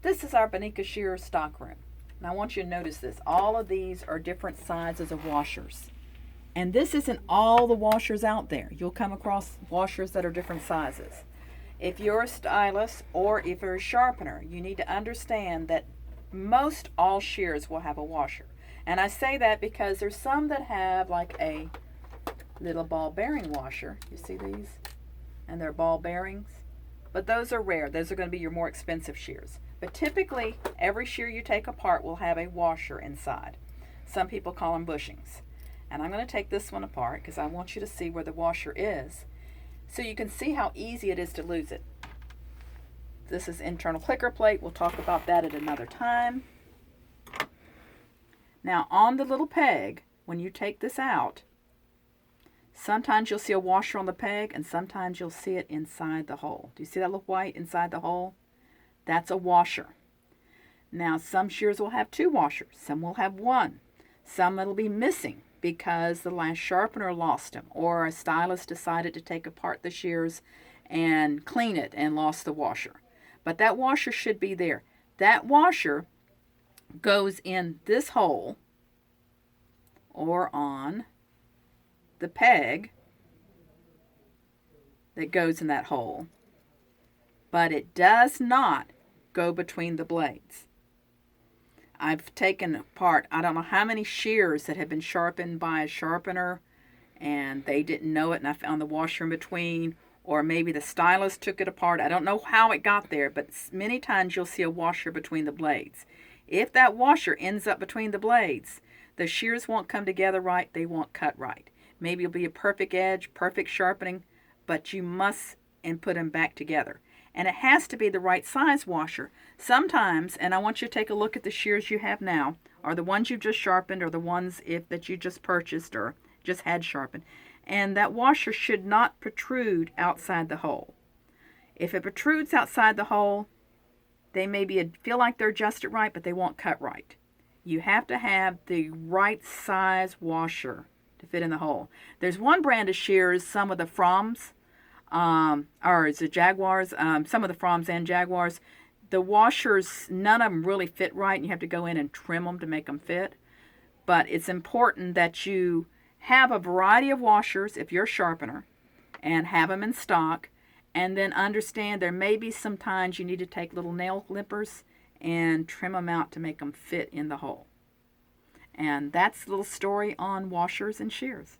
This is our Bonika Shears stockroom. Now I want you to notice this. All of these are different sizes of washers. And this isn't all the washers out there. You'll come across washers that are different sizes. If you're a stylist or if you're a sharpener, you need to understand that most all shears will have a washer. And I say that because there's some that have like a little ball bearing washer. You see these? And they're ball bearings. But those are rare. Those are going to be your more expensive shears. But typically, every shear you take apart will have a washer inside. Some people call them bushings. And I'm going to take this one apart because I want you to see where the washer is so you can see how easy it is to lose it. This is internal clicker plate. We'll talk about that at another time. Now on the little peg, when you take this out, sometimes you'll see a washer on the peg and sometimes you'll see it inside the hole. Do you see that little white inside the hole? That's a washer. Now some shears will have two washers. Some will have one. Some it'll be missing because the last sharpener lost them or a stylist decided to take apart the shears and clean it and lost the washer. But that washer should be there. That washer goes in this hole or on the peg that goes in that hole, but it does not go between the blades. I've taken apart, I don't know how many shears that have been sharpened by a sharpener and they didn't know it and I found the washer in between, or maybe the stylist took it apart. I don't know how it got there, but many times you'll see a washer between the blades. If that washer ends up between the blades, the shears won't come together right, they won't cut right. Maybe it'll be a perfect edge, perfect sharpening, but you must put them back together. And it has to be the right size washer. Sometimes, and I want you to take a look at the shears you have now, or the ones you've just sharpened, or the ones that you just purchased or just had sharpened. And that washer should not protrude outside the hole. If it protrudes outside the hole, they maybe feel like they're adjusted right, but they won't cut right. You have to have the right size washer to fit in the hole. There's one brand of shears, some of the Froms, or is it Jaguars? Some of the Froms and Jaguars, the washers, none of them really fit right, and you have to go in and trim them to make them fit. But it's important that you have a variety of washers if you're a sharpener, and have them in stock, and then understand there may be some times you need to take little nail clippers and trim them out to make them fit in the hole. And that's a little story on washers and shears.